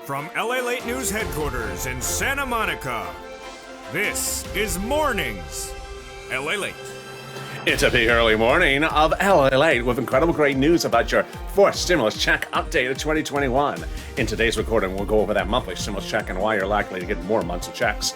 From LALATE News Headquarters in Santa Monica, this is Mornings LALATE. It's a big early morning of LALATE with incredible great news about your fourth stimulus check update of 2021. In today's recording, we'll go over that monthly stimulus check and why you're likely to get more months of checks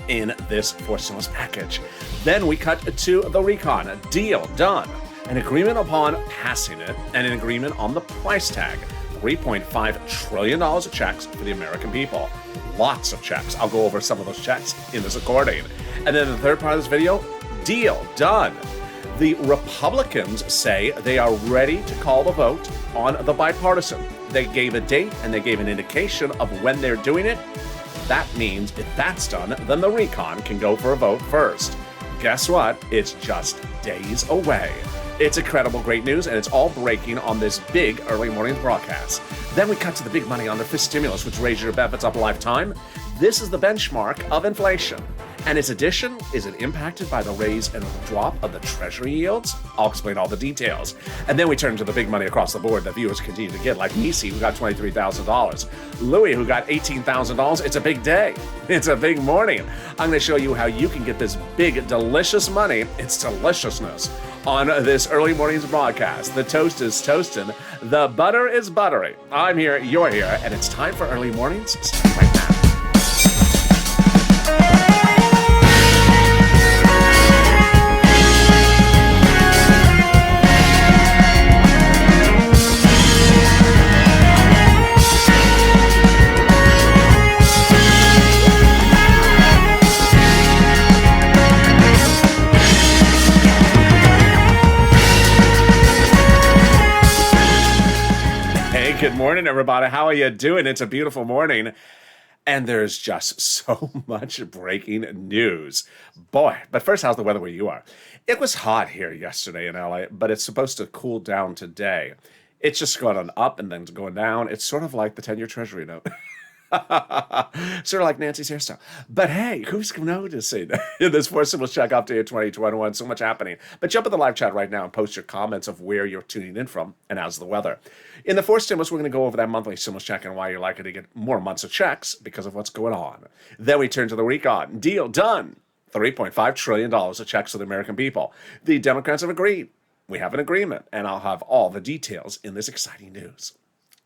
in this fourth stimulus package. Then we cut to the recon, a deal done, an agreement upon passing it, and an agreement on the price tag. $3.5 trillion of checks for the American people. Lots of checks. I'll go over some of those checks in this recording. And then the third part of this video, deal done. The Republicans say they are ready to call the vote on the bipartisan. They gave a date and they gave an indication of when they're doing it. That means if that's done, then the recon can go for a vote first. Guess what? It's just days away. It's incredible, great news, and it's all breaking on this big early morning broadcast. Then we cut to the big money on the fifth stimulus, which raised your benefits up a lifetime. This is the benchmark of inflation. And its addition, is it impacted by the raise and drop of the Treasury yields? I'll explain all the details. And then we turn to the big money across the board that viewers continue to get, like Nisi, who got $23,000. Louis, who got $18,000. It's a big day. It's a big morning. I'm going to show you how you can get this big, delicious money. It's deliciousness. On this early morning's broadcast, the toast is toasting, the butter is buttery. I'm here, you're here, and it's time for early mornings. Start right now. Good morning, everybody. How are you doing? It's a beautiful morning, and there's just so much breaking news. Boy, but first, how's the weather where you are? It was hot here yesterday in LA, but it's supposed to cool down today. It's just going on up and then going down. It's sort of like the 10-year Treasury note. Sort of like Nancy's hairstyle. But hey, who's noticing in this fourth stimulus check update of 2021? So much happening. But jump in the live chat right now and post your comments of where you're tuning in from and how's the weather. In the fourth stimulus, we're going to go over that monthly stimulus check and why you're likely to get more months of checks because of what's going on. Then we turn to the recon. Deal done. $3.5 trillion of checks for the American people. The Democrats have agreed. We have an agreement, and I'll have all the details in this exciting news.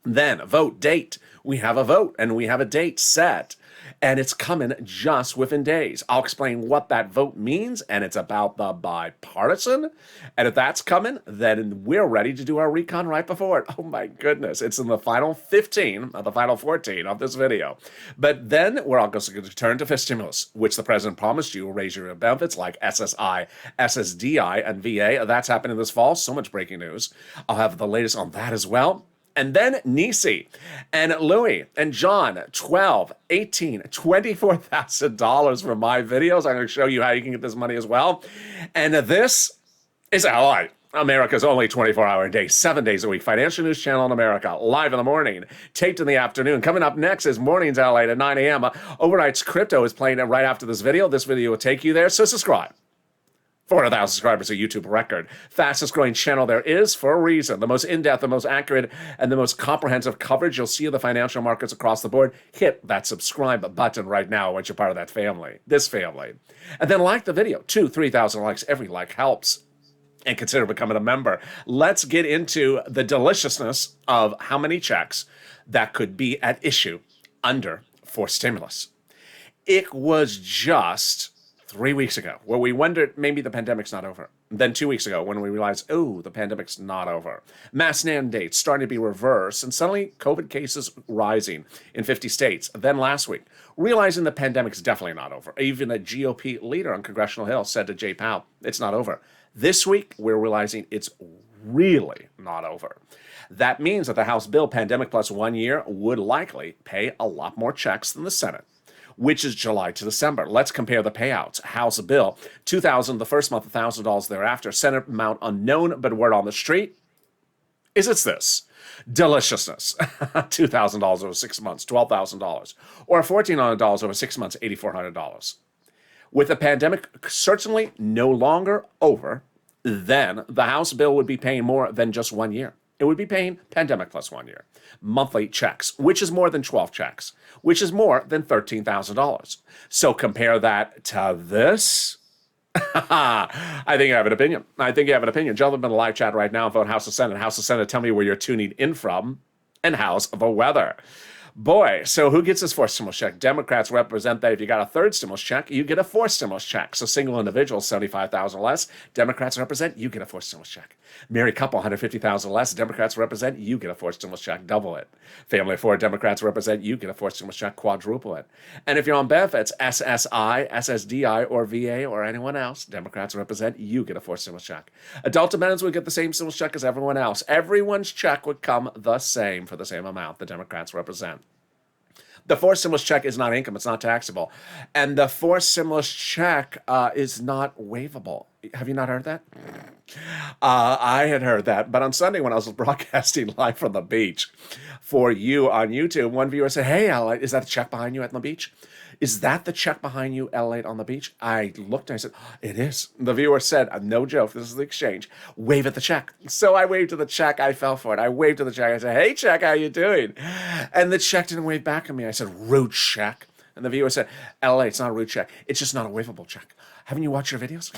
Then, vote date. We have a vote and we have a date set, and it's coming just within days. I'll explain what that vote means, and it's about the bipartisan. And if that's coming, then we're ready to do our recon right before it. Oh my goodness. It's in the final 15 of the final 14 of this video. But then we're also going to turn to fifth stimulus, which the president promised you will raise your benefits like SSI, SSDI, and VA. That's happening this fall. So much breaking news. I'll have the latest on that as well. And then Nisi and Louis and John, $12,000, $18,000, $24,000 for my videos. I'm going to show you how you can get this money as well. And this is LALATE, America's only 24-hour a day, 7 days a week, financial news channel in America, live in the morning, taped in the afternoon. Coming up next is Mornings LALATE at 9 a.m. Overnight's Crypto is playing right after this video. This video will take you there, so subscribe. 400,000 subscribers, a YouTube record. Fastest growing channel there is for a reason. The most in-depth, the most accurate, and the most comprehensive coverage you'll see of the financial markets across the board. Hit that subscribe button right now once you're part of that family, this family. And then like the video. 3,000 likes. Every like helps. And consider becoming a member. Let's get into the deliciousness of how many checks that could be at issue under fourth stimulus. It was just 3 weeks ago, where we wondered maybe the pandemic's not over. Then 2 weeks ago, when we realized, oh, the pandemic's not over. Mass mandates starting to be reversed, and suddenly COVID cases rising in 50 states. Then last week, realizing the pandemic's definitely not over. Even a GOP leader on Congressional Hill said to Jay Powell, it's not over. This week, we're realizing it's really not over. That means that the House bill, Pandemic Plus 1 year, would likely pay a lot more checks than the Senate, which is July to December. Let's compare the payouts. House bill, $2,000 the first month, $1,000 thereafter. Senate amount unknown, but word on the street is it's this. Deliciousness. $2,000 over 6 months, $12,000. Or $1,400 over 6 months, $8,400. With the pandemic certainly no longer over, then the House bill would be paying more than just 1 year. It would be paying pandemic plus 1 year. Monthly checks, which is more than 12 checks, which is more than $13,000. So compare that to this. I think I have an opinion. Jump up in the live chat right now and vote House of Senate. House of Senate, tell me where you're tuning in from and how's the weather. Boy, so who gets this fourth stimulus check? Democrats represent that if you got a third stimulus check, you get a fourth stimulus check. So single individuals, 75,000 less. Democrats represent, you get a fourth stimulus check. Married couple, 150,000 less. Democrats represent, you get a fourth stimulus check. Double it. Family of four, Democrats represent, you get a fourth stimulus check. Quadruple it. And if you're on benefits, SSI, SSDI, or VA, or anyone else, Democrats represent, you get a fourth stimulus check. Adult dependents would get the same stimulus check as everyone else. Everyone's check would come the same for the same amount the Democrats represent. The fourth stimulus check is not income. It's not taxable. And the fourth stimulus check is not waivable. Have you not heard that? I had heard that. But on Sunday when I was broadcasting live from the beach for you on YouTube, one viewer said, hey, LALATE, is that the check behind you at the beach? Is that the check behind you, LALATE, on the beach? I looked and I said, it is. The viewer said, no joke, this is the exchange. Wave at the check. So I waved to the check. I fell for it. I waved to the check. I said, hey, check, how you doing? And the check didn't wave back at me. I said, rude check. And the viewer said, LALATE, it's not a rude check. It's just not a waivable check. Haven't you watched your videos?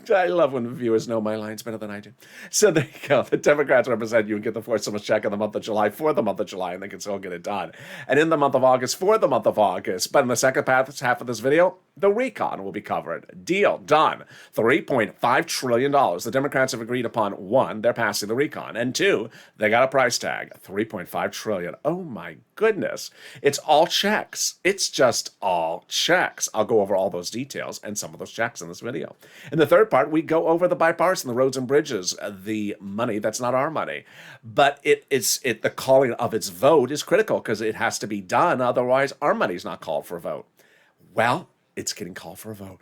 I love when the viewers know my lines better than I do. So there you go. The Democrats represent you and get the fourth stimulus check in the month of July for the month of July, and they can still get it done. And in the month of August for the month of August. But in the second half of this video, the recon will be covered. Deal done. $3.5 trillion. The Democrats have agreed upon. One, they're passing the recon. And two, they got a price tag. $3.5 trillion. Oh my goodness. It's all checks. It's just all checks. I'll go over all those details and some of those checks in this video. In the third part, we go over the bipartisan, the roads and bridges, the money that's not our money. But the calling of its vote is critical because it has to be done. Otherwise, our money's not called for a vote. Well, it's getting called for a vote.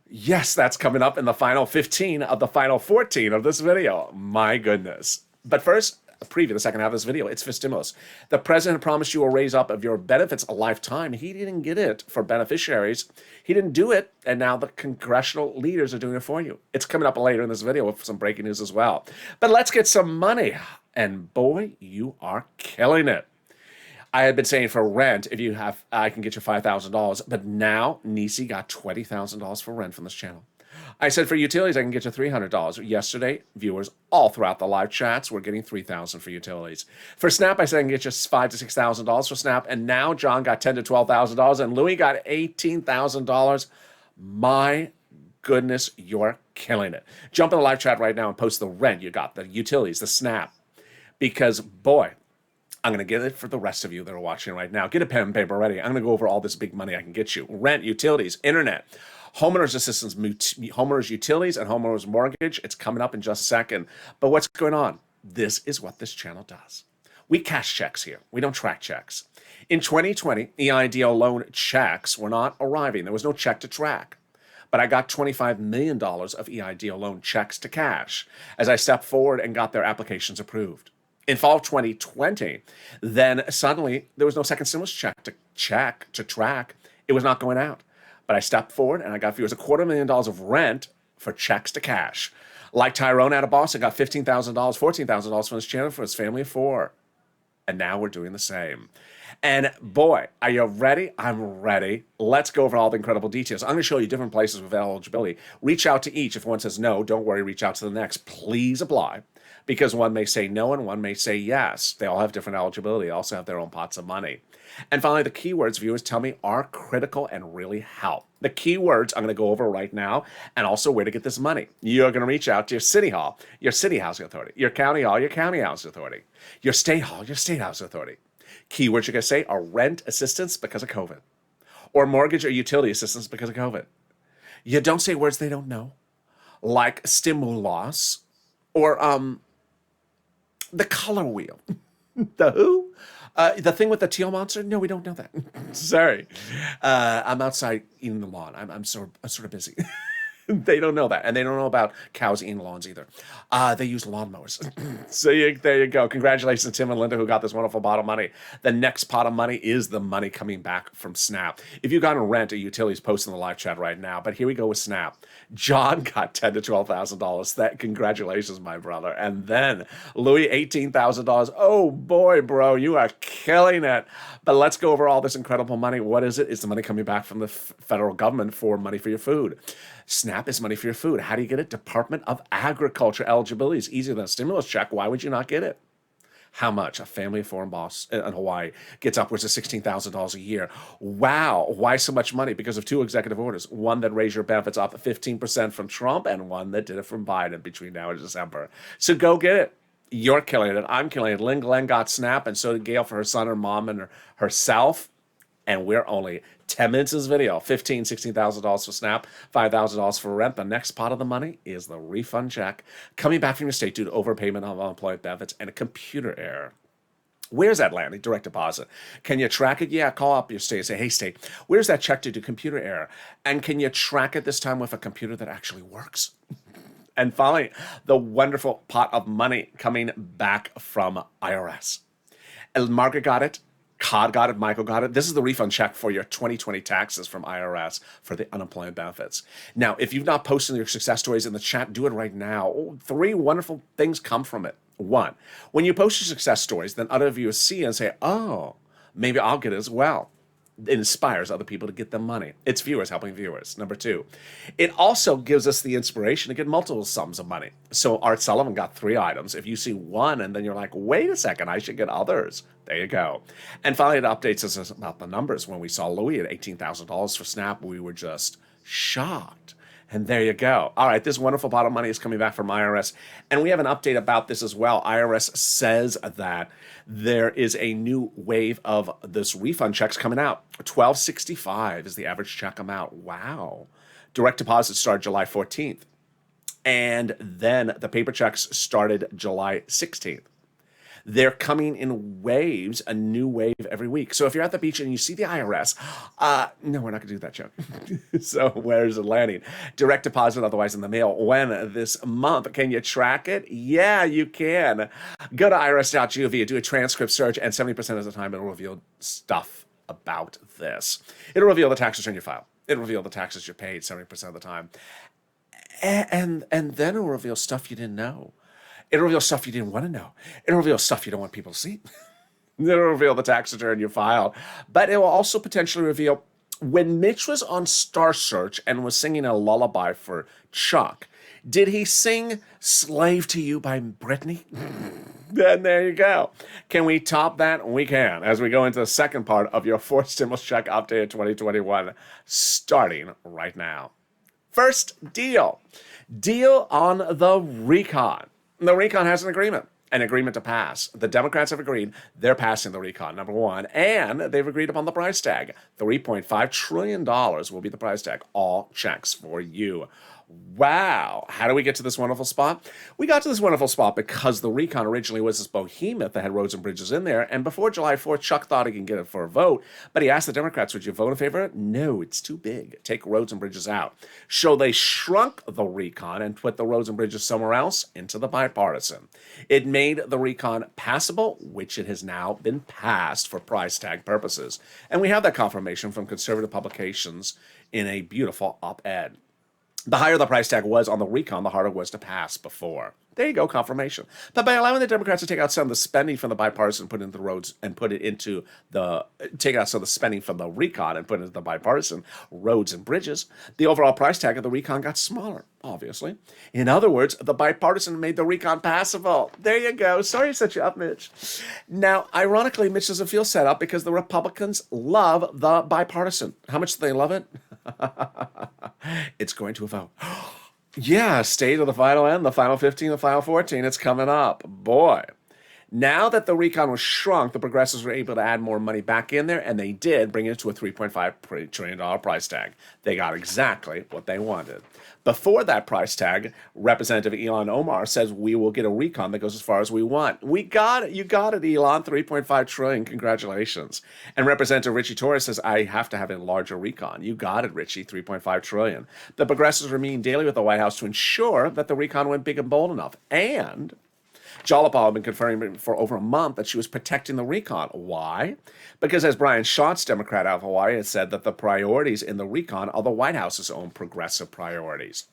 Yes, that's coming up in the final 15 of the final 14 of this video. My goodness. But first, a preview of the second half of this video. It's for stimulus. The president promised you a raise up of your benefits a lifetime. He didn't get it for beneficiaries. He didn't do it, and now the congressional leaders are doing it for you. It's coming up later in this video with some breaking news as well. But let's get some money. And boy, you are killing it. I had been saying for rent, if you have, I can get you $5,000. But now Nisi got $20,000 for rent from this channel. I said for utilities, I can get you $300. Yesterday, viewers all throughout the live chats were getting $3,000 for utilities. For Snap, I said I can get you $5,000 to $6,000 for Snap. And now John got $10,000 to $12,000 and Louis got $18,000. My goodness, you're killing it. Jump in the live chat right now and post the rent you got, the utilities, the Snap. Because boy, I'm going to get it for the rest of you that are watching right now. Get a pen and paper ready. I'm going to go over all this big money I can get you. Rent, utilities, internet, homeowners assistance, homeowners utilities, and homeowners mortgage. It's coming up in just a second. But what's going on? This is what this channel does. We cash checks here. We don't track checks. In 2020, EIDL loan checks were not arriving. There was no check to track. But I got $25 million of EIDL loan checks to cash as I stepped forward and got their applications approved. In fall of 2020, then suddenly there was no second stimulus check to track. It was not going out. But I stepped forward and I got viewers $250,000 of rent for checks to cash. Like Tyrone out of Boston got $15,000, $14,000 from his channel for his family of four. And now we're doing the same. And boy, are you ready? I'm ready. Let's go over all the incredible details. I'm going to show you different places with eligibility. Reach out to each. If one says no, don't worry, reach out to the next. Please apply. Because one may say no and one may say yes. They all have different eligibility. They also have their own pots of money. And finally, the keywords viewers tell me are critical and really help. The keywords I'm going to go over right now, and also where to get this money. You're going to reach out to your city hall, your city housing authority, your county hall, your county housing authority, your state hall, your state housing authority. Keywords you're going to say are rent assistance because of COVID, or mortgage or utility assistance because of COVID. You don't say words they don't know, like stimulus or the color wheel. The who? The thing with the teal monster? No, we don't know that. Sorry. I'm outside eating the lawn. I'm sort of busy. They don't know that. And they don't know about cows eating lawns either. They use lawnmowers. So there you go. Congratulations to Tim and Linda who got this wonderful pot of money. The next pot of money is the money coming back from Snap. If you've got a rent or utilities, post in the live chat right now. But here we go with Snap. John got $10,000 to $12,000. Congratulations, my brother. And then Louis, $18,000. Oh boy, bro, you are killing it. But let's go over all this incredible money. What is it? It's the money coming back from the federal government for money for your food. SNAP is money for your food. How do you get it? Department of Agriculture eligibility is easier than a stimulus check. Why would you not get it? How much? A family of foreign boss in Hawaii gets upwards of $16,000 a year. Wow. Why so much money? Because of two executive orders. One that raised your benefits up 15% from Trump and one that did it from Biden between now and December. So go get it. You're killing it. I'm killing it. Lynn Glenn got SNAP and so did Gail for her son, her mom, and herself. And we're only 10 minutes of this video. $16,000 for SNAP, $5,000 for rent. The next pot of the money is the refund check coming back from your state due to overpayment of unemployment benefits and a computer error. Where's that landing? Direct deposit. Can you track it? Yeah, call up your state and say, hey, state, where's that check due to computer error? And can you track it this time with a computer that actually works? And finally, the wonderful pot of money coming back from IRS. And Margaret got it. Cod got it, Michael got it. This is the refund check for your 2020 taxes from IRS for the unemployment benefits. Now, if you've not posted your success stories in the chat, do it right now. 3 wonderful things come from it. 1, when you post your success stories, then other viewers see and say, oh, maybe I'll get it as well. It inspires other people to get them money. It's viewers helping viewers. Number 2, it also gives us the inspiration to get multiple sums of money. So Art Sullivan got 3 items. If you see one and then you're like, wait a second, I should get others. There you go. And finally, it updates us about the numbers. When we saw Louis at $18,000 for SNAP, we were just shocked. And there you go. All right, this wonderful pot of money is coming back from IRS. And we have an update about this as well. IRS says that there is a new wave of this refund checks coming out. $12.65 is the average check amount. Wow. Direct deposits start July 14th. And then the paper checks started July 16th. They're coming in waves, a new wave every week. So if you're at the beach and you see the IRS, no, we're not going to do that joke. So where's it landing? Direct deposit, otherwise in the mail. When this month? Can you track it? Yeah, you can. Go to irs.gov, do a transcript search, and 70% of the time it'll reveal stuff about this. It'll reveal the tax return you file. It'll reveal the taxes you paid 70% of the time. And then it'll reveal stuff you didn't know. It'll reveal stuff you didn't want to know. It'll reveal stuff you don't want people to see. It'll reveal the tax return you filed. But it will also potentially reveal when Mitch was on Star Search and was singing a lullaby for Chuck, did he sing Slave to You by Britney? Then there you go. Can we top that? We can. As we go into the second part of your 4th stimulus check update of 2021, starting right now. First deal. Deal on the recon. The recon has an agreement to pass. The Democrats have agreed they're passing the recon, number 1, and they've agreed upon the price tag. $3.5 trillion will be the price tag. All checks for you. Wow. How do we get to this wonderful spot? We got to this wonderful spot because the recon originally was this behemoth that had roads and bridges in there. And before July 4th, Chuck thought he could get it for a vote. But he asked the Democrats, would you vote in favor of it? No, it's too big. Take roads and bridges out. So they shrunk the recon and put the roads and bridges somewhere else into the bipartisan. It made the recon passable, which it has now been passed for price tag purposes. And we have that confirmation from conservative publications in a beautiful op-ed. The higher the price tag was on the recon, the harder it was to pass before. There you go, confirmation. But by allowing the Democrats to take out some of the spending from the bipartisan, put it into the roads, and put it into the take out some of the spending from the recon and put it into the bipartisan roads and bridges, the overall price tag of the recon got smaller, obviously. In other words, the bipartisan made the recon passable. There you go. Sorry to set you up, Mitch. Now, ironically, Mitch doesn't feel set up because the Republicans love the bipartisan. How much do they love it? It's going to a vote. Yeah, state of the final end, the final 15, the final 14, it's coming up. Boy. Now that the recon was shrunk, the progressives were able to add more money back in there, and they did bring it to a $3.5 trillion price tag. They got exactly what they wanted. Before that price tag, Representative Ilhan Omar says we will get a recon that goes as far as we want. We got it. You got it, Elon. $3.5 trillion. Congratulations. And Representative Richie Torres says, I have to have a larger recon. You got it, Richie. $3.5 trillion. The progressives were meeting daily with the White House to ensure that the recon went big and bold enough. And Jalopal had been confirming for over a month that she was protecting the recon. Why? Because as Brian Schatz, Democrat out of Hawaii, has said that the priorities in the recon are the White House's own progressive priorities.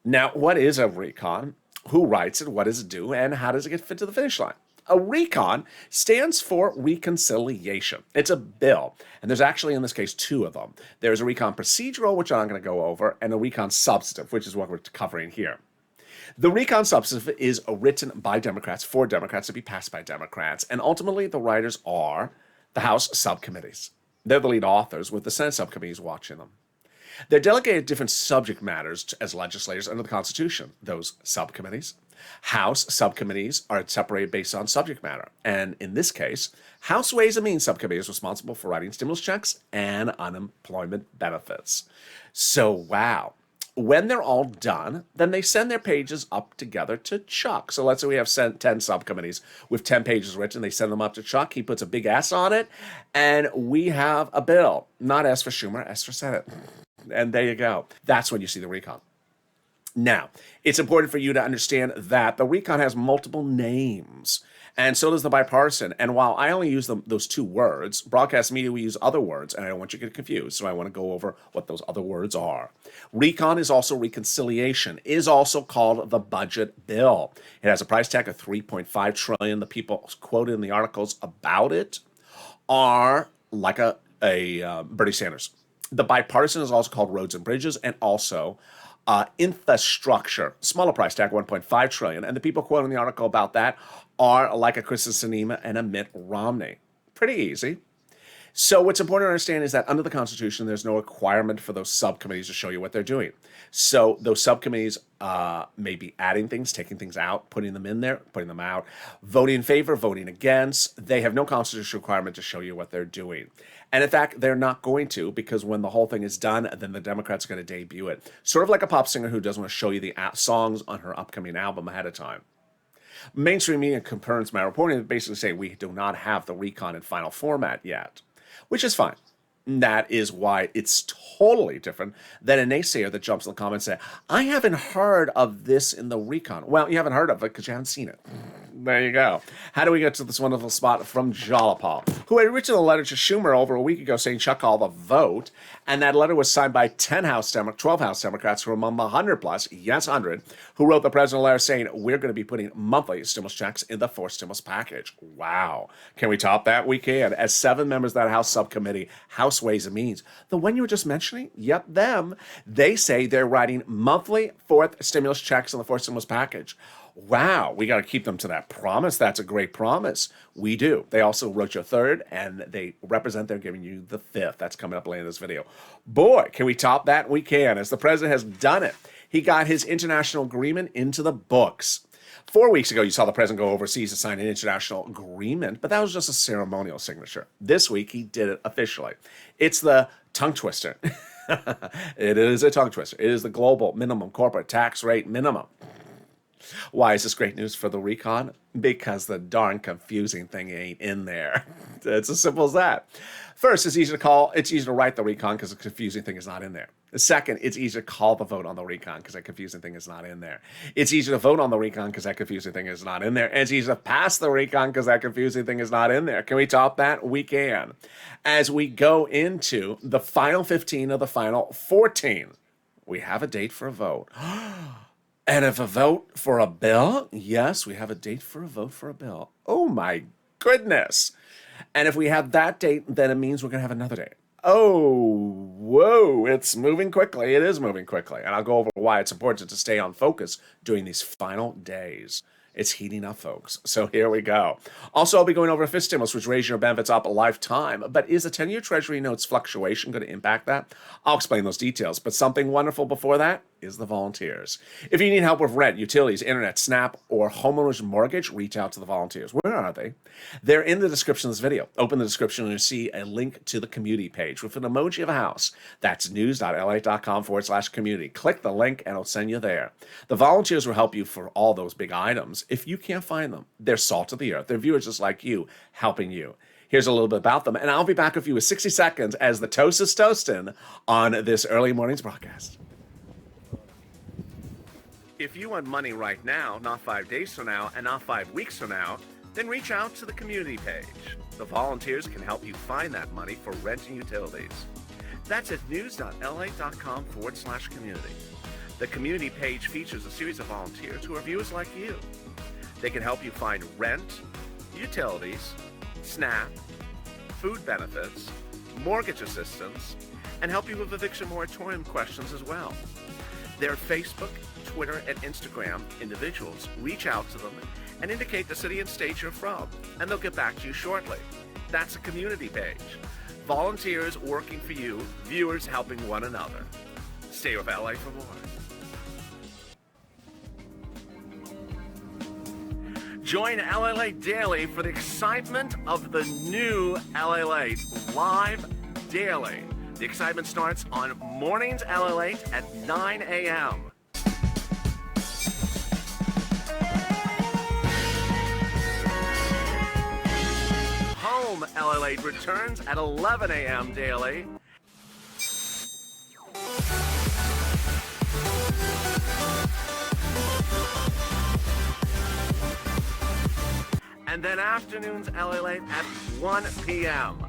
Now, what is a recon? Who writes it? What does it do? And how does it get fit to the finish line? A recon stands for reconciliation. It's a bill, and there's actually, in this case, two of them. There's a recon procedural, which I'm not going to go over, and a recon substantive, which is what we're covering here. The recon substantive is written by Democrats for Democrats to be passed by Democrats, and ultimately the writers are the House subcommittees. They're the lead authors, with the Senate subcommittees watching them. They're delegated different subject matters as legislators under the Constitution, those subcommittees. House subcommittees are separated based on subject matter, and in this case, House Ways and Means Subcommittee is responsible for writing stimulus checks and unemployment benefits. So, wow. When they're all done, then they send their pages up together to Chuck. So let's say we have 10 subcommittees with 10 pages written. They send them up to Chuck. He puts a big S on it, and we have a bill. Not S for Schumer, S for Senate. And there you go. That's when you see the recon. Now, it's important for you to understand that the recon has multiple names, and so does the bipartisan. And while I only use those two words, broadcast media, we use other words, and I don't want you to get confused, so I want to go over what those other words are. Recon is also reconciliation, is also called the budget bill. It has a price tag of $3.5 trillion. The people quoted in the articles about it are like a Bernie Sanders. The bipartisan is also called roads and bridges, and also infrastructure, smaller price tag, $1.5 trillion. And the people quoted in the article about that are like a Kristen Sinema and a Mitt Romney. Pretty easy. So what's important to understand is that under the Constitution, there's no requirement for those subcommittees to show you what they're doing. So those subcommittees may be adding things, taking things out, putting them in there, putting them out, voting in favor, voting against. They have no constitutional requirement to show you what they're doing. And in fact, they're not going to, because when the whole thing is done, then the Democrats are going to debut it. Sort of like a pop singer who doesn't want to show you the songs on her upcoming album ahead of time. Mainstream media confirms my reporting, basically saying we do not have the recon in final format yet, which is fine. That is why it's totally different than a naysayer that jumps in the comments and says, I haven't heard of this in the recon. Well, you haven't heard of it because you haven't seen it. There you go. How do we get to this wonderful spot from Jalopal, who had written a letter to Schumer over a week ago saying Chuck called the vote, and that letter was signed by 12 House Democrats who are among the 100 plus, yes, 100, who wrote the president a letter saying we're going to be putting monthly stimulus checks in the fourth stimulus package. Wow. Can we top that? We can. As 7 members of that House subcommittee, House Ways and Means, the one you were just mentioning, yep, them, they say they're writing monthly fourth stimulus checks in the fourth stimulus package. Wow, we got to keep them to that promise. That's a great promise. We do. They also wrote you a third, and they represent they're giving you the fifth. That's coming up later in this video. Boy, can we top that? We can, as the president has done it. He got his international agreement into the books. 4 weeks ago, you saw the president go overseas to sign an international agreement, but that was just a ceremonial signature. This week, he did it officially. It's the tongue twister. It is a tongue twister. It is the global minimum corporate tax rate minimum. Why is this great news for the recon? Because the darn confusing thing ain't in there. It's as simple as that. First, it's easy to write the recon because the confusing thing is not in there. Second, it's easy to call the vote on the recon because that confusing thing is not in there. It's easy to vote on the recon because that confusing thing is not in there. And it's easy to pass the recon because that confusing thing is not in there. Can we top that? We can. As we go into the final 15 of the final 14, we have a date for a vote. And if a vote for a bill, yes, we have a date for a vote for a bill. Oh my goodness. And if we have that date, then it means we're going to have another date. Oh, whoa, it's moving quickly. It is moving quickly. And I'll go over why it's important to stay on focus during these final days. It's heating up, folks. So here we go. Also, I'll be going over fifth stimulus, which raises your benefits up a lifetime. But is the 10-year Treasury notes fluctuation going to impact that? I'll explain those details. But something wonderful before that? is the volunteers. If you need help with rent, utilities, internet, SNAP, or homeowner's mortgage, reach out to the volunteers. Where are they? They're in the description of this video. Open the description and you'll see a link to the community page with an emoji of a house. That's news.lalate.com/community. Click the link and it'll send you there. The volunteers will help you for all those big items. If you can't find them, they're salt of the earth. They're viewers just like you, helping you. Here's a little bit about them, and I'll be back with you with 60 seconds as the toast is toasting on this early morning's broadcast. If you want money right now, not 5 days from now, and not 5 weeks from now, then reach out to the community page. The volunteers can help you find that money for rent and utilities. That's at news.lalate.com/community. The community page features a series of volunteers who are viewers like you. They can help you find rent, utilities, SNAP, food benefits, mortgage assistance, and help you with eviction moratorium questions as well. Their Facebook, Twitter, and Instagram individuals reach out to them and indicate the city and state you're from, and they'll get back to you shortly. That's a community page. Volunteers working for you, viewers helping one another. Stay with LA for more. Join LALATE Daily for the excitement of the new LALATE live daily. The excitement starts on Mornings LALATE at 9 a.m. Home LALATE returns at 11 a.m. daily. And then afternoons LALATE at 1 p.m.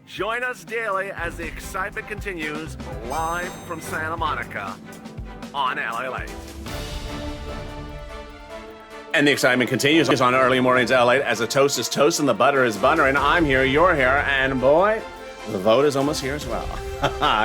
Join us daily as the excitement continues live from Santa Monica on LALATE. And the excitement continues on Early Mornings LALATE as the toast is toast and the butter is butter. And I'm here, you're here, and boy, the vote is almost here as well.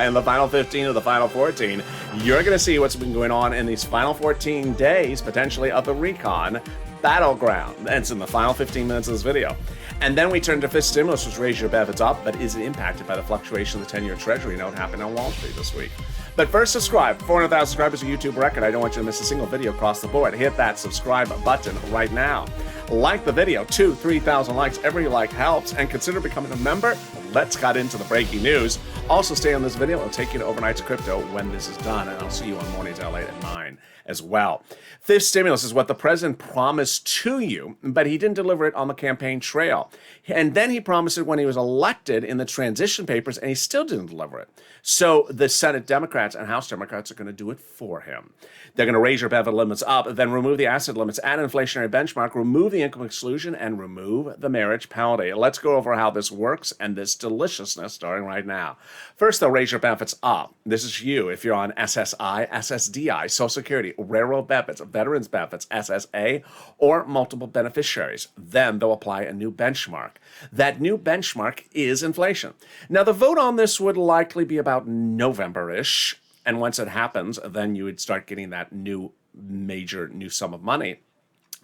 In the final 15 of the final 14, you're going to see what's been going on in these final 14 days, potentially, of the recon battleground. That's in the final 15 minutes of this video. And then we turn to fifth stimulus, which raised your benefits up, but is it impacted by the fluctuation of the 10-year Treasury note happening on Wall Street this week? But first, subscribe. 400,000 subscribers, a YouTube record. I don't want you to miss a single video across the board. Hit that subscribe button right now. Like the video. 2,000 to 3,000 likes. Every like helps. And consider becoming a member. Let's cut into the breaking news. Also, stay on this video. It'll take you to Overnight to Crypto when this is done. And I'll see you on Mornings LALATE at 9 as well. Fifth stimulus is what the president promised to you, but he didn't deliver it on the campaign trail. And then he promised it when he was elected in the transition papers, and he still didn't deliver it. So the Senate Democrats and House Democrats are going to do it for him. They're going to raise your benefit limits up, then remove the asset limits, add an inflationary benchmark, remove the income exclusion, and remove the marriage penalty. Let's go over how this works and this deliciousness starting right now. First, they'll raise your benefits up. This is you if you're on SSI, SSDI, Social Security, railroad benefits, veterans benefits, SSA, or multiple beneficiaries. Then they'll apply a new benchmark. That new benchmark is inflation. Now, the vote on this would likely be about November-ish. And once it happens, then you would start getting that new sum of money.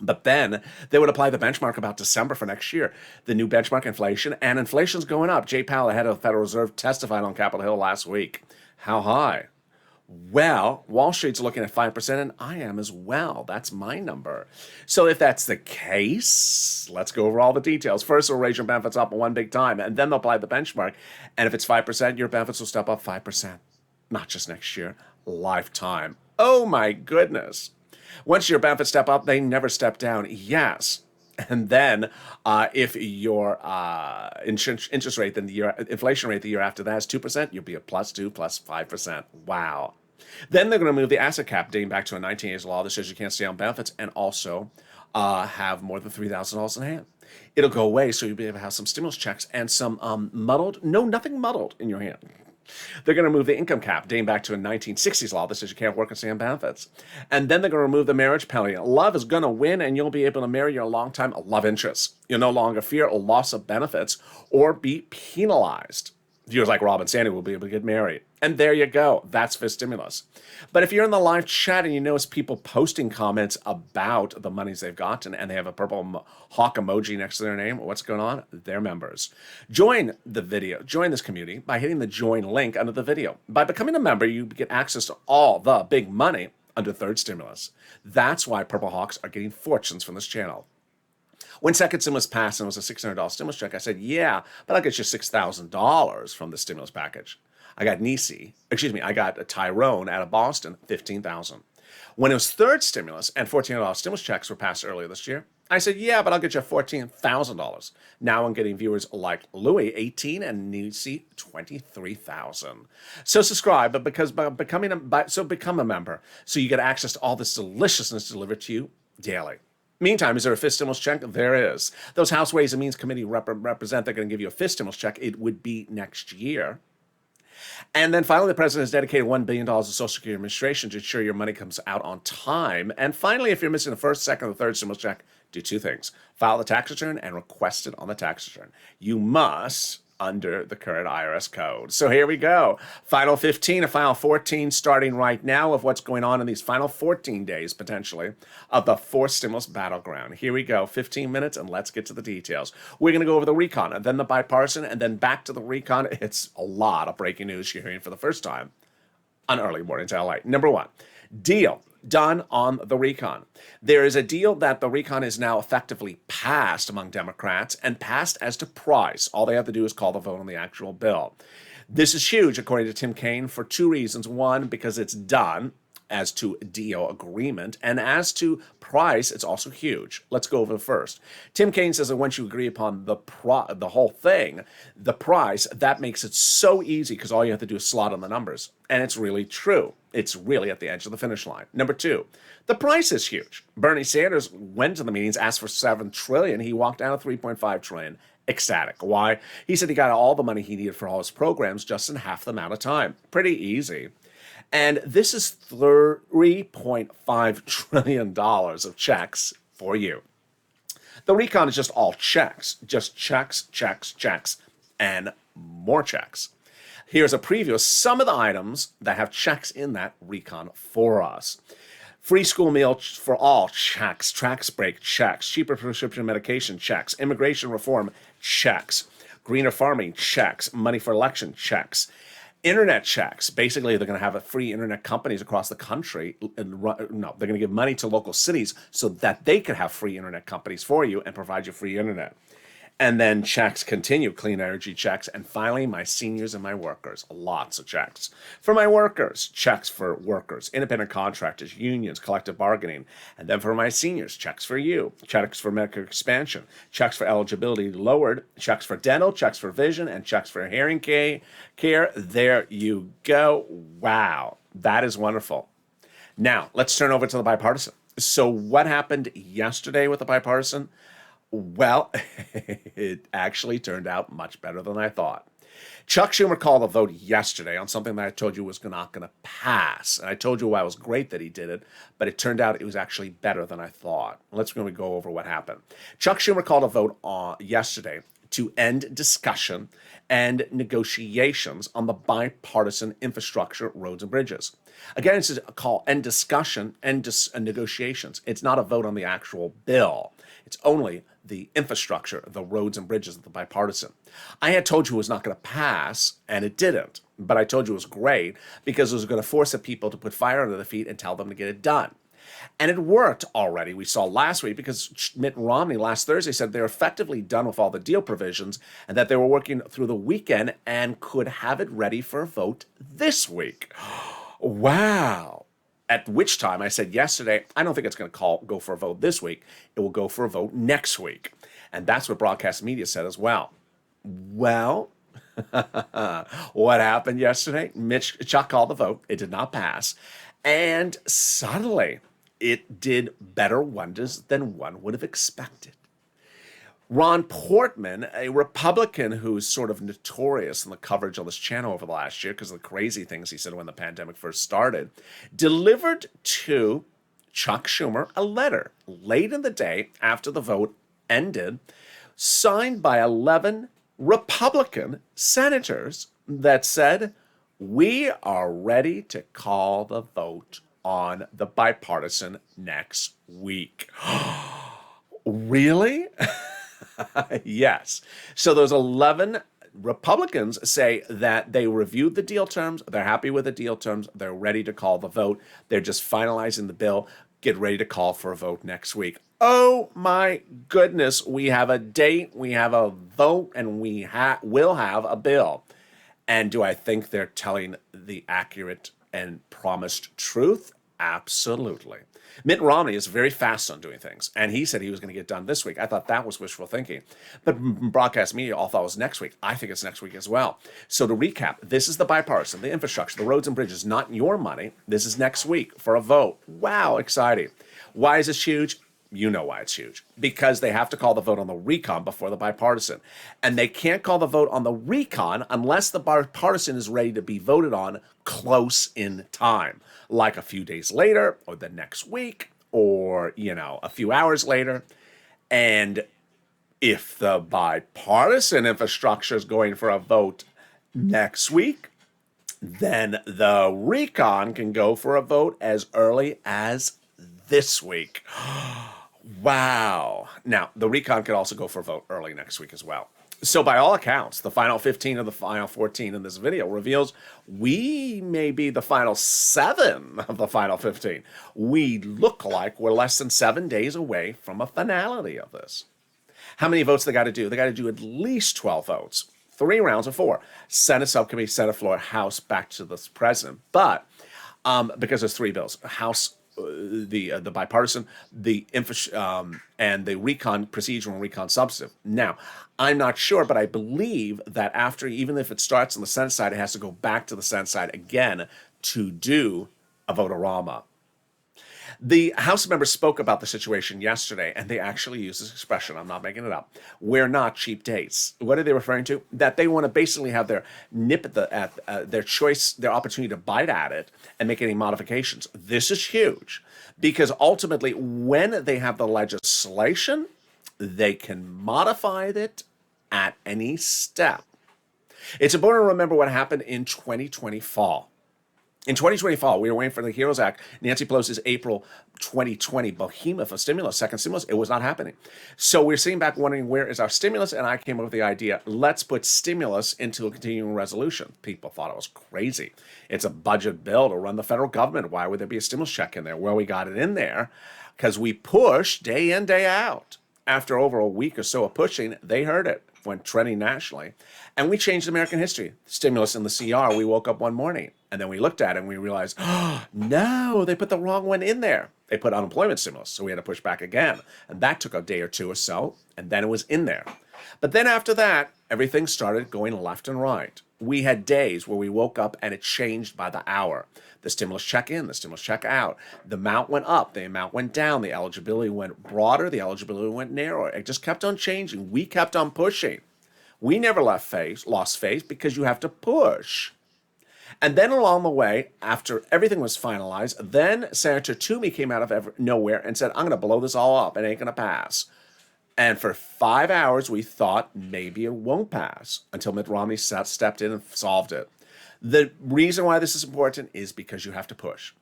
But then they would apply the benchmark about December for next year. The new benchmark inflation, and inflation's going up. Jay Powell, the head of the Federal Reserve, testified on Capitol Hill last week. How high? Well, Wall Street's looking at 5%, and I am as well. That's my number. So if that's the case, let's go over all the details. First, they'll raise your benefits up one big time, and then they'll apply the benchmark. And if it's 5%, your benefits will step up 5%. Not just next year, lifetime. Oh my goodness. Once your benefits step up, they never step down. Yes. And then if your interest rate, then your inflation rate the year after that is 2%, you'll be a +2, +5%. Wow. Then they're going to move the asset cap dating back to a 1980s law that says you can't stay on benefits and also have more than $3,000 in hand. It'll go away, so you'll be able to have some stimulus checks and some nothing muddled in your hand. They're going to remove the income cap dating back to a 1960s law that says you can't work and stay on benefits. And then they're going to remove the marriage penalty. Love is going to win, and you'll be able to marry your longtime love interest. You'll no longer fear a loss of benefits or be penalized. Viewers like Rob and Sandy will be able to get married. And there you go. That's for stimulus. But if you're in the live chat and you notice people posting comments about the monies they've gotten and they have a purple hawk emoji next to their name, what's going on? They're members. Join the video, join this community by hitting the join link under the video. By becoming a member, you get access to all the big money under third stimulus. That's why Purple Hawks are getting fortunes from this channel. When second stimulus passed and it was a $600 stimulus check, I said, yeah, but I'll get you $6,000 from the stimulus package. I got a Tyrone out of Boston, $15,000. When it was third stimulus and $1,400 stimulus checks were passed earlier this year, I said, yeah, but I'll get you $14,000. Now I'm getting viewers like Louie, 18, and Nisi, 23,000. So subscribe, but become a member so you get access to all this deliciousness delivered to you daily. Meantime, is there a fifth stimulus check? There is. Those House Ways and Means Committee represent they're going to give you a fifth stimulus check. It would be next year. And then finally, the president has dedicated $1 billion to Social Security Administration to ensure your money comes out on time. And finally, if you're missing the first, second, or third stimulus check, do two things. File the tax return and request it on the tax return. You must under the current IRS code. So here we go. Final 15 and final 14 starting right now of what's going on in these final 14 days, potentially, of the fourth stimulus battleground. Here we go. 15 minutes, and let's get to the details. We're going to go over the recon, and then the bipartisan, and then back to the recon. It's a lot of breaking news you're hearing for the first time on Early Mornings LA. Number one, deal done on the recon. There is a deal that the recon is now effectively passed among Democrats and passed as to price. All they have to do is call the vote on the actual bill. This is huge, according to Tim Kaine, for two reasons. One, because it's done as to deal agreement, and as to price, it's also huge. Let's go over first. Tim Kaine says that once you agree upon the whole thing, the price, that makes it so easy because all you have to do is slot in the numbers. And it's really true. It's really at the edge of the finish line. Number two, the price is huge. Bernie Sanders went to the meetings, asked for $7 trillion. He walked out of $3.5 trillion. Ecstatic. Why? He said he got all the money he needed for all his programs just in half the amount of time. Pretty easy. And this is $3.5 trillion of checks for you. The recon is just all checks. Just checks, checks, checks, and more checks. Here's a preview of some of the items that have checks in that recon for us. Free school meal for all, checks. Tax break, checks. Cheaper prescription medication, checks. Immigration reform, checks. Greener farming, checks. Money for election, checks. Internet checks. Basically, they're going to have free internet companies across the country. They're going to give money to local cities so that they can have free internet companies for you and provide you free internet. And then checks continue, clean energy checks. And finally, my seniors and my workers, lots of checks. For my workers, checks for workers, independent contractors, unions, collective bargaining. And then for my seniors, checks for you, checks for Medicare expansion, checks for eligibility lowered, checks for dental, checks for vision, and checks for hearing care. There you go. Wow, that is wonderful. Now, let's turn over to the bipartisan. So what happened yesterday with the bipartisan? Well, it actually turned out much better than I thought. Chuck Schumer called a vote yesterday on something that I told you was not going to pass. And I told you why it was great that he did it, but it turned out it was actually better than I thought. Let's go over what happened. Chuck Schumer called a vote yesterday to end discussion and negotiations on the bipartisan infrastructure, roads, and bridges. Again, it's a call, end discussion, and negotiations. It's not a vote on the actual bill. It's only the infrastructure, the roads and bridges of the bipartisan. I had told you it was not going to pass, and it didn't. But I told you it was great because it was going to force the people to put fire under their feet and tell them to get it done. And it worked already. We saw last week because Mitt Romney last Thursday said they're effectively done with all the deal provisions and that they were working through the weekend and could have it ready for a vote this week. Wow. At which time I said yesterday, I don't think it's going to go for a vote this week. It will go for a vote next week. And that's what broadcast media said as well. Well, what happened yesterday? Chuck called the vote. It did not pass. And suddenly, it did better wonders than one would have expected. Ron Portman, a Republican who's sort of notorious in the coverage on this channel over the last year because of the crazy things he said when the pandemic first started, delivered to Chuck Schumer a letter late in the day after the vote ended, signed by 11 Republican senators, that said, we are ready to call the vote on the bipartisan next week. Really? Yes. So those 11 Republicans say that they reviewed the deal terms. They're happy with the deal terms. They're ready to call the vote. They're just finalizing the bill. Get ready to call for a vote next week. Oh my goodness. We have a date. We have a vote, and we will have a bill. And do I think they're telling the accurate and promised truth? Absolutely. Mitt Romney is very fast on doing things, and he said he was going to get done this week. I thought that was wishful thinking. But broadcast media all thought it was next week. I think it's next week as well. So to recap, this is the bipartisan, the infrastructure, the roads and bridges, not your money. This is next week for a vote. Wow, exciting. Why is this huge? You know why it's huge. Because they have to call the vote on the recon before the bipartisan. And they can't call the vote on the recon unless the bipartisan is ready to be voted on close in time, like a few days later or the next week or, a few hours later. And if the bipartisan infrastructure is going for a vote next week, then the recon can go for a vote as early as this week. Wow. Now, the recon could also go for a vote early next week as well. So by all accounts, the final 15 of the final 14 in this video reveals we may be the final 7 of the final 15. We look like we're less than 7 days away from a finality of this. How many votes they got to do? They got to do at least 12 votes. 3 rounds of 4. Senate subcommittee, Senate floor, House, back to the president. But because there's 3 bills, House, the bipartisan, and the recon procedural and recon substantive. Now, I'm not sure, but I believe that after, even if it starts on the Senate side, it has to go back to the Senate side again to do a vote-a-rama. The House members spoke about the situation yesterday, and they actually used this expression. I'm not making it up. We're not cheap dates. What are they referring to? That they want to basically have their nip at their choice, their opportunity to bite at it and make any modifications. This is huge because ultimately, when they have the legislation, they can modify it at any step. It's important to remember what happened in 2020 fall. In 2020 fall, we were waiting for the HEROES Act, Nancy Pelosi's April 2020 behemoth of stimulus, second stimulus. It was not happening. So we're sitting back wondering, where is our stimulus? And I came up with the idea, let's put stimulus into a continuing resolution. People thought it was crazy. It's a budget bill to run the federal government. Why would there be a stimulus check in there? Well, we got it in there because we pushed day in, day out. After over a week or so of pushing, they heard it. Went trending nationally, and we changed American history. Stimulus in the CR, we woke up one morning, and then we looked at it, and we realized, oh, no, they put the wrong one in there. They put unemployment stimulus, so we had to push back again, and that took a day or two or so, and then it was in there. But then after that, everything started going left and right. We had days where we woke up, and it changed by the hour. The stimulus check in, the stimulus check out. The amount went up, the amount went down, the eligibility went broader, the eligibility went narrower. It just kept on changing. We kept on pushing. We never lost faith because you have to push. And then along the way, after everything was finalized, then Senator Toomey came out of nowhere and said, I'm going to blow this all up. It ain't going to pass. And for 5 hours, we thought maybe it won't pass until Mitt Romney stepped in and solved it. The reason why this is important is because you have to push.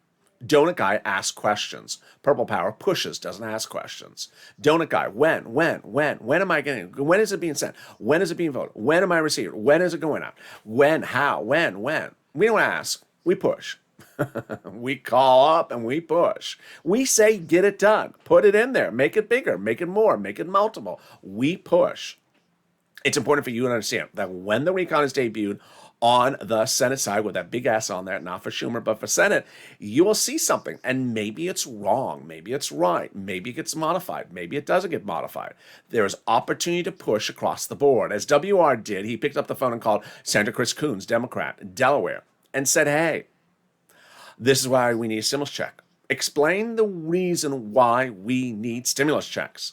Donut Guy asks questions. Purple Power pushes, doesn't ask questions. Donut Guy, when am I getting it? When is it being sent? When is it being voted? When am I receiving it? When is it going out? When, how, when? We don't ask, we push. We call up and we push. We say, get it done. Put it in there. Make it bigger. Make it more. Make it multiple. We push. It's important for you to understand that when the recon is debuted on the Senate side with that big S on there, not for Schumer, but for Senate, you will see something. And maybe it's wrong. Maybe it's right. Maybe it gets modified. Maybe it doesn't get modified. There is opportunity to push across the board. As WR did, he picked up the phone and called Senator Chris Coons, Democrat, Delaware, and said, hey, this is why we need a stimulus check. Explain the reason why we need stimulus checks.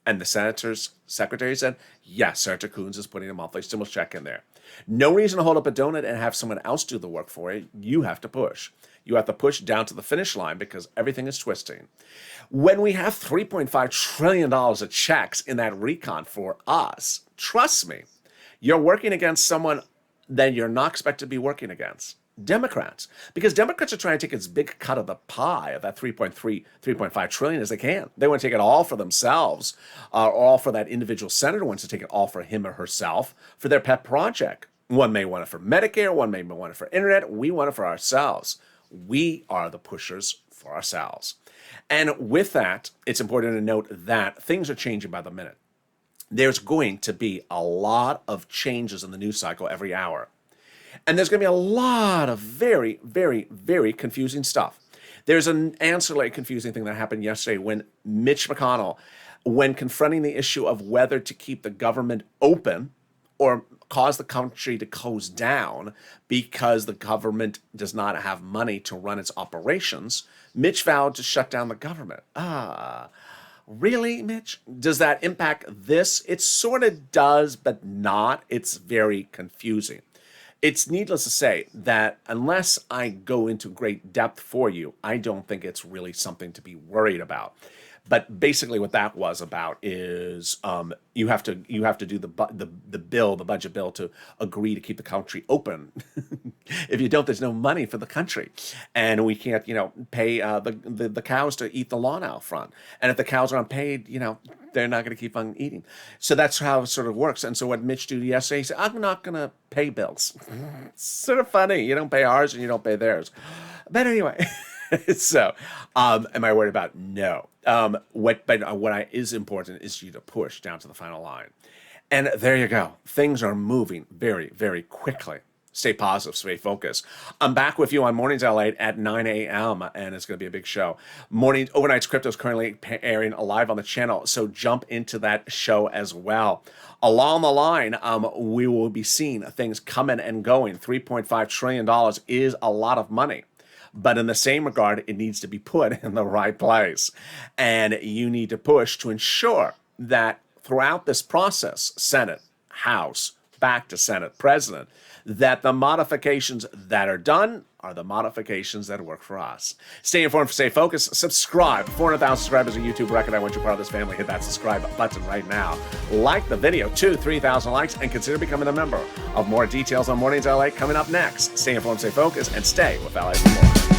And the senator's secretary said, yes, Senator Coons is putting a monthly stimulus check in there. No reason to hold up a donut and have someone else do the work for you. You have to push. You have to push down to the finish line because everything is twisting. When we have $3.5 trillion of checks in that recon for us, trust me, you're working against someone then you're not expected to be working against Democrats, because Democrats are trying to take as big a cut of the pie of that 3.5 trillion as they can. They want to take it all for themselves, or all for that individual senator wants to take it all for him or herself for their pet project. One may want it for Medicare, one may want it for internet. We want it for ourselves. We are the pushers for ourselves. And with that, it's important to note that things are changing by the minute. There's going to be a lot of changes in the news cycle every hour. And there's going to be a lot of very, very, very confusing stuff. There's an ancillary confusing thing that happened yesterday when Mitch McConnell, when confronting the issue of whether to keep the government open or cause the country to close down because the government does not have money to run its operations, Mitch vowed to shut down the government. Really, Mitch? Does that impact this? It sort of does, but not. It's very confusing. It's needless to say that unless I go into great depth for you, I don't think it's really something to be worried about. But basically, what that was about is you have to do the budget bill to agree to keep the country open. If you don't, there's no money for the country, and we can't pay the cows to eat the lawn out front. And if the cows aren't paid, they're not going to keep on eating. So that's how it sort of works. And so what Mitch did yesterday, he said, "I'm not going to pay bills." It's sort of funny. You don't pay ours and you don't pay theirs. But anyway. So, am I worried about? No. What is important is you to push down to the final line. And there you go. Things are moving very, very quickly. Stay positive, stay focused. I'm back with you on Mornings LALATE at 9 a.m. and it's going to be a big show. Overnight's Crypto is currently airing live on the channel, so jump into that show as well. Along the line, we will be seeing things coming and going. $3.5 trillion is a lot of money. But in the same regard, it needs to be put in the right place. And you need to push to ensure that throughout this process, Senate, House, back to Senate, President, that the modifications that are done are the modifications that work for us. Stay informed, stay focused, subscribe. 400,000 subscribers on YouTube record. I want you part of this family. Hit that subscribe button right now. Like the video, 3,000 likes, and consider becoming a member. Of more details on Mornings LA coming up next. Stay informed, stay focused, and stay with LA for more.